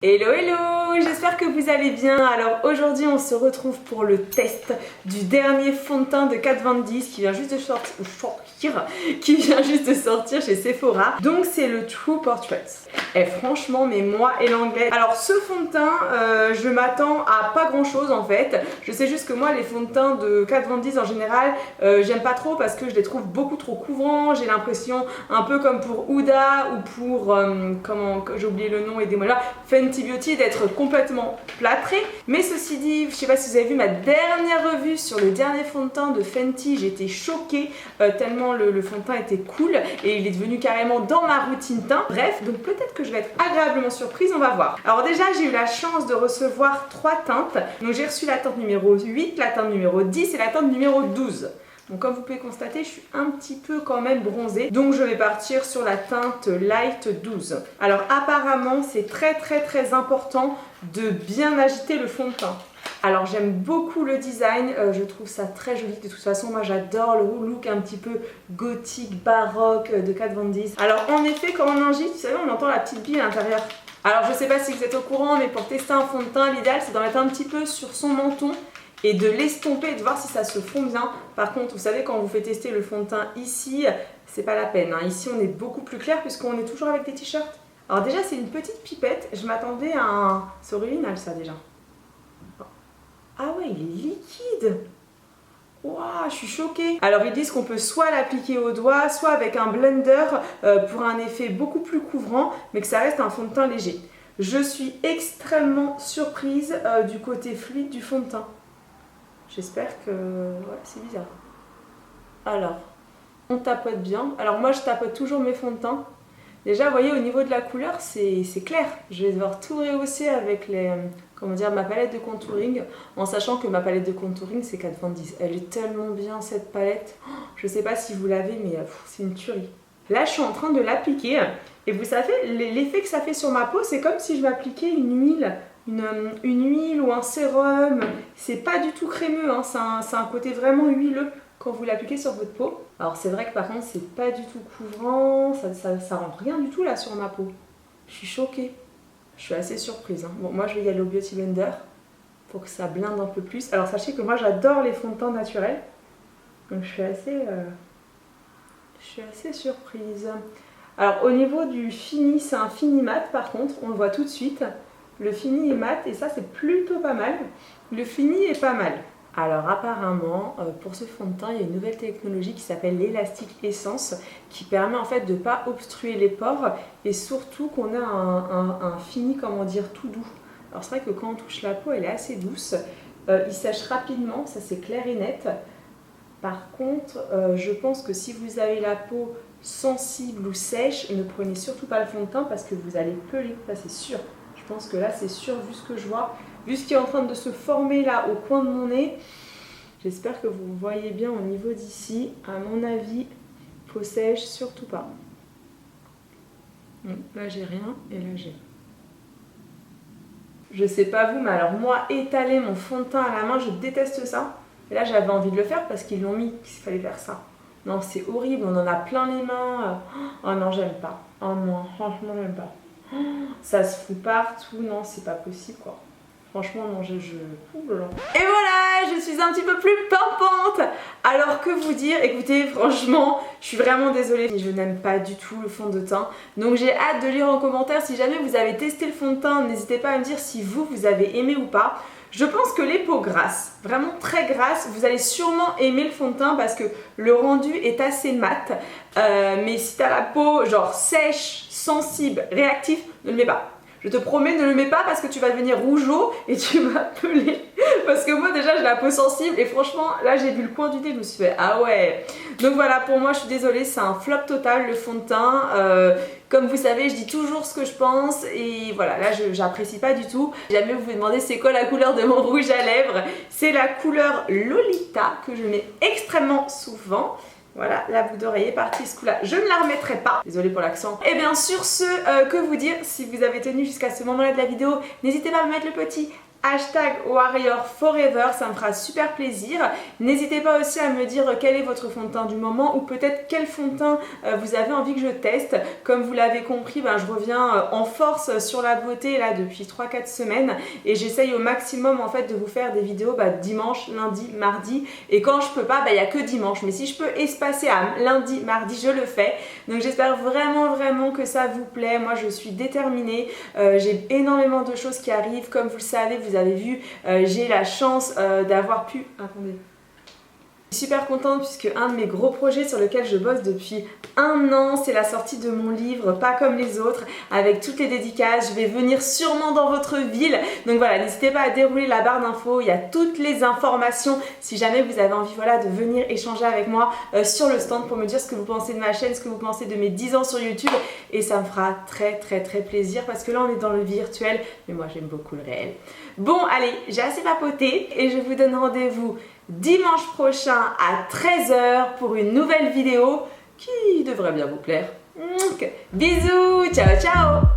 Hello hello, j'espère que vous allez bien. Alors aujourd'hui on se retrouve pour le test du dernier fond de teint de Kat Von D qui vient juste de sortir chez Sephora. Donc c'est le True Portrait. Et franchement, mais moi et l'anglais. Alors ce fond de teint, je m'attends à pas grand chose en fait. Je sais juste que moi les fonds de teint de Kat Von D en général, j'aime pas trop parce que je les trouve beaucoup trop couvrants. J'ai l'impression un peu comme pour Huda ou pour comment j'ai oublié le nom, aidez-moi là, Fenty Beauty, d'être complètement plâtré. Mais ceci dit, je sais pas si vous avez vu ma dernière revue sur le dernier fond de teint de Fenty, j'étais choquée tellement le fond de teint était cool et il est devenu carrément dans ma routine teint. Bref, donc peut-être que je vais être agréablement surprise, on va voir. Alors déjà, j'ai eu la chance de recevoir 3 teintes. Donc j'ai reçu la teinte numéro 8, la teinte numéro 10 et la teinte numéro 12. Donc comme vous pouvez constater, je suis un petit peu quand même bronzée. Donc je vais partir sur la teinte Light 12. Alors apparemment, c'est très important de bien agiter le fond de teint. Alors j'aime beaucoup le design, je trouve ça très joli. De toute façon, moi j'adore le look un petit peu gothique, baroque de Kat Von D. Alors en effet, quand on agite, vous savez, on entend la petite bille à l'intérieur. Alors je sais pas si vous êtes au courant, mais pour tester un fond de teint, l'idéal c'est d'en mettre un petit peu sur son menton et de l'estomper et de voir si ça se fond bien. Par contre, vous savez, quand on vous fait tester le fond de teint ici, c'est pas la peine, hein. Ici, on est beaucoup plus clair puisqu'on est toujours avec des t-shirts. Alors déjà, c'est une petite pipette. Je m'attendais à un... C'est original, ça, déjà. Ah ouais, il est liquide. Waouh, je suis choquée. Alors, ils disent qu'on peut soit l'appliquer au doigt, soit avec un blender pour un effet beaucoup plus couvrant, mais que ça reste un fond de teint léger. Je suis extrêmement surprise du côté fluide du fond de teint. J'espère que... Ouais, c'est bizarre. Alors, on tapote bien. Alors moi, je tapote toujours mes fonds de teint. Déjà, vous voyez, au niveau de la couleur, c'est clair. Je vais devoir tout rehausser avec les, comment dire, ma palette de contouring, en sachant que ma palette de contouring, c'est Kat Von D. Elle est tellement bien, cette palette. Je sais pas si vous l'avez, mais c'est une tuerie. Là, je suis en train de l'appliquer. Et vous savez, l'effet que ça fait sur ma peau, c'est comme si je m'appliquais une huile. Une huile ou un sérum, c'est pas du tout crémeux, hein. C'est un côté vraiment huileux quand vous l'appliquez sur votre peau. Alors c'est vrai que par contre c'est pas du tout couvrant, ça rend rien du tout là sur ma peau. Je suis choquée, je suis assez surprise, hein. Bon, moi je vais y aller au Beauty Blender pour que ça blinde un peu plus. Alors sachez que moi j'adore les fonds de teint naturels, donc je suis assez surprise. Alors au niveau du fini, c'est un fini mat par contre, on le voit tout de suite. Le fini est mat et ça c'est plutôt pas mal. Le fini est pas mal. Alors apparemment, pour ce fond de teint, il y a une nouvelle technologie qui s'appelle l'élastique essence qui permet en fait de ne pas obstruer les pores et surtout qu'on a un fini, comment dire, tout doux. Alors c'est vrai que quand on touche la peau, elle est assez douce. Il sèche rapidement, ça c'est clair et net. Par contre, je pense que si vous avez la peau sensible ou sèche, ne prenez surtout pas le fond de teint parce que vous allez peler, ça c'est sûr. Je pense que là c'est sûr, vu ce que je vois, vu ce qui est en train de se former là au coin de mon nez. J'espère que vous voyez bien au niveau d'ici. À mon avis, peau sèche, surtout pas. Là j'ai rien et là j'ai. Je sais pas vous, mais alors moi, étaler mon fond de teint à la main, je déteste ça. Et là j'avais envie de le faire parce qu'ils l'ont mis, qu'il fallait faire ça. Non, c'est horrible, on en a plein les mains. Oh non, j'aime pas. Oh non, franchement, j'aime pas. Ça se fout partout, non, c'est pas possible quoi. Franchement, non, Ouh là là. Et voilà, je suis un petit peu plus pimpante. Alors que vous dire, écoutez, franchement, je suis vraiment désolée. Je n'aime pas du tout le fond de teint. Donc j'ai hâte de lire en commentaire. Si jamais vous avez testé le fond de teint, n'hésitez pas à me dire si vous avez aimé ou pas. Je pense que les peaux grasses, vraiment très grasses, vous allez sûrement aimer le fond de teint parce que le rendu est assez mat. Mais si t'as la peau genre sèche, sensible, réactif, ne le mets pas. Je te promets, ne le mets pas parce que tu vas devenir rougeau et tu vas peler. Parce que moi déjà j'ai la peau sensible et franchement là j'ai vu le coin du nez, je me suis fait ah ouais. Donc voilà, pour moi je suis désolée, c'est un flop total le fond de teint. Comme vous savez, je dis toujours ce que je pense et voilà, là j'apprécie pas du tout. Si jamais vous vous demandez c'est quoi la couleur de mon rouge à lèvres, c'est la couleur Lolita que je mets extrêmement souvent. Voilà, la boucle d'oreiller est partie ce coup-là. Je ne la remettrai pas. Désolée pour l'accent. Et bien sur ce, que vous dire, si vous avez tenu jusqu'à ce moment-là de la vidéo, n'hésitez pas à me mettre le petit #WarriorForever, ça me fera super plaisir. N'hésitez pas aussi à me dire quel est votre fond de teint du moment ou peut-être quel fond de teint vous avez envie que je teste. Comme vous l'avez compris, je reviens en force sur la beauté là depuis 3-4 semaines et j'essaye au maximum en fait de vous faire des vidéos dimanche, lundi, mardi, et quand je peux pas, il n'y a que dimanche, mais si je peux espacer à lundi, mardi, je le fais. Donc j'espère vraiment que ça vous plaît. Moi je suis déterminée, j'ai énormément de choses qui arrivent, comme vous le savez, vous avez vu, j'ai la chance d'avoir pu... Attendez. Je suis super contente puisque un de mes gros projets sur lequel je bosse depuis 1 an, c'est la sortie de mon livre Pas comme les autres, avec toutes les dédicaces. Je vais venir sûrement dans votre ville. Donc voilà, n'hésitez pas à dérouler la barre d'infos, il y a toutes les informations si jamais vous avez envie de venir échanger avec moi sur le stand pour me dire ce que vous pensez de ma chaîne, ce que vous pensez de mes 10 ans sur YouTube, et ça me fera très plaisir parce que là on est dans le virtuel, mais moi j'aime beaucoup le réel. Bon allez, j'ai assez papoté et je vous donne rendez-vous dimanche prochain à 13 h pour une nouvelle vidéo qui devrait bien vous plaire. Bisous, ciao ciao.